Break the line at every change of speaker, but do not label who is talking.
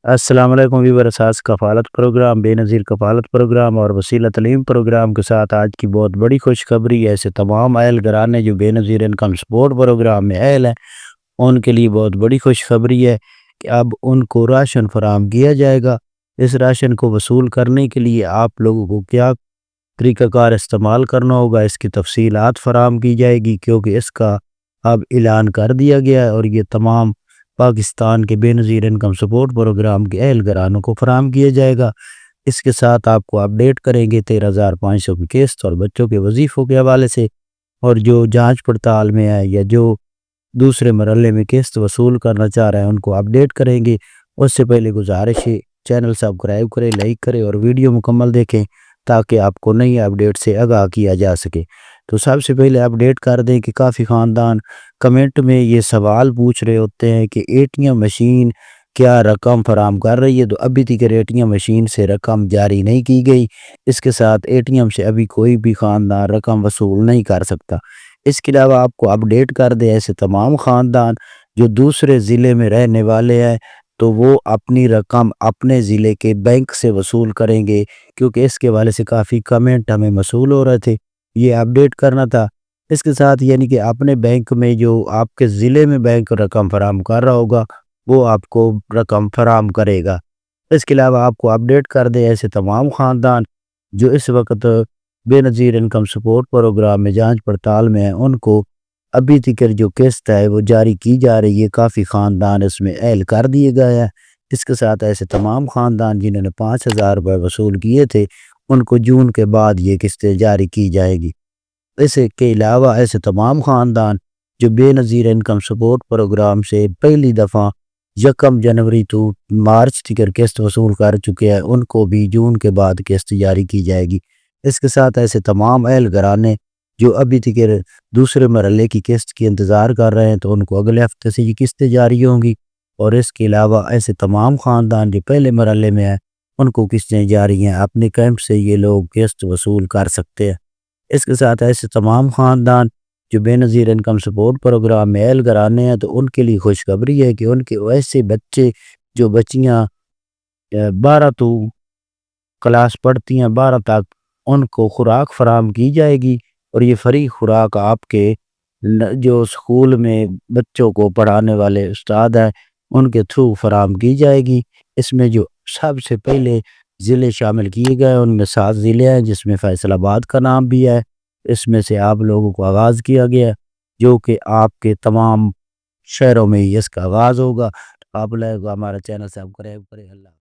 السلام علیکم ویور اساس کفالت پروگرام، بے نظیر کفالت پروگرام اور وسیلہ تعلیم پروگرام کے ساتھ آج کی بہت بڑی خوشخبری ہے۔ ایسے تمام اہل گرانے جو بے نظیر انکم سپورٹ پروگرام میں اہل ہیں ان کے لیے بہت بڑی خوشخبری ہے کہ اب ان کو راشن فراہم کیا جائے گا۔ اس راشن کو وصول کرنے کے لیے آپ لوگوں کو کیا طریقہ کار استعمال کرنا ہوگا، اس کی تفصیلات فراہم کی جائے گی، کیونکہ اس کا اب اعلان کر دیا گیا ہے اور یہ تمام پاکستان کے بے نظیر انکم سپورٹ پروگرام کے اہل گرانوں کو فراہم کیا جائے گا۔ اس کے ساتھ آپ کو اپڈیٹ کریں گے 13,500 کی قسط اور بچوں کے وظیفوں کے حوالے سے، اور جو جانچ پڑتال میں ہے یا جو دوسرے مرحلے میں قسط وصول کرنا چاہ رہے ہیں ان کو اپڈیٹ کریں گے۔ اس سے پہلے گزارش ہے چینل سبسکرائب کریں، لائک کریں اور ویڈیو مکمل دیکھیں تاکہ آپ کو نئی اپڈیٹ سے آگاہ کیا جا سکے۔ تو سب سے پہلے اپڈیٹ کر دیں کہ کافی خاندان کمنٹ میں یہ سوال پوچھ رہے ہوتے ہیں کہ اے ٹی ایم مشین کیا رقم فراہم کر رہی ہے، تو ابھی تک اے ٹی ایم مشین سے رقم جاری نہیں کی گئی۔ اس کے ساتھ اے ٹی ایم سے ابھی کوئی بھی خاندان رقم وصول نہیں کر سکتا۔ اس کے علاوہ آپ کو اپڈیٹ کر دیں ایسے تمام خاندان جو دوسرے ضلع میں رہنے والے ہیں تو وہ اپنی رقم اپنے ضلع کے بینک سے وصول کریں گے، کیونکہ اس کے حوالے سے کافی کمنٹ ہمیں موصول ہو رہے تھے، یہ اپڈیٹ کرنا تھا۔ اس کے ساتھ یعنی کہ اپنے بینک میں جو آپ کے ضلع میں بینک رقم فراہم کر رہا ہوگا وہ آپ کو رقم فراہم کرے گا۔ اس کے علاوہ آپ کو اپڈیٹ کر دیں ایسے تمام خاندان جو اس وقت بے نظیر انکم سپورٹ پروگرام میں جانچ پڑتال میں ہیں ان کو ابھی تک جو قسط ہے وہ جاری کی جا رہی ہے، کافی خاندان اس میں اہل کر دیے گئے ہیں۔ اس کے ساتھ ایسے تمام خاندان جنہوں نے 5,000 روپے وصول کیے تھے ان کو جون کے بعد یہ قسطیں جاری کی جائے گی۔ اس کے علاوہ ایسے تمام خاندان جو بے نظیر انکم سپورٹ پروگرام سے پہلی دفعہ 1 جنوری تو مارچ تک قسط وصول کر چکے ہیں ان کو بھی جون کے بعد قسط جاری کی جائے گی۔ اس کے ساتھ ایسے تمام اہل گرانے جو ابھی تک دوسرے مرحلے کی قسط کی انتظار کر رہے ہیں تو ان کو اگلے ہفتے سے یہ قسطیں جاری ہوں گی، اور اس کے علاوہ ایسے تمام خاندان جو پہلے مرحلے میں ہیں ان کو قسطیں جاری ہیں، اپنے کیمپ سے یہ لوگ قسط وصول کر سکتے ہیں۔ اس کے ساتھ ایسے تمام خاندان جو بے نظیر انکم سپورٹ پروگرام میں اہل گرانے ہیں تو ان کے لیے خوشخبری ہے کہ ان کے ایسے بچے جو بچیاں 12 تو کلاس پڑھتی ہیں 12 تک ان کو خوراک فراہم کی جائے گی، اور یہ فری خوراک آپ کے جو اسکول میں بچوں کو پڑھانے والے استاد ہیں ان کے تھرو فراہم کی جائے گی۔ اس میں جو سب سے پہلے ضلع شامل کیے گئے ان میں 7 ضلع ہیں جس میں فیصل آباد کا نام بھی ہے۔ اس میں سے آپ لوگوں کو آغاز کیا گیا جو کہ آپ کے تمام شہروں میں اس کا آغاز ہوگا۔ آپ لوگ ہمارا چینل سبسکرائب کریں۔ اللہ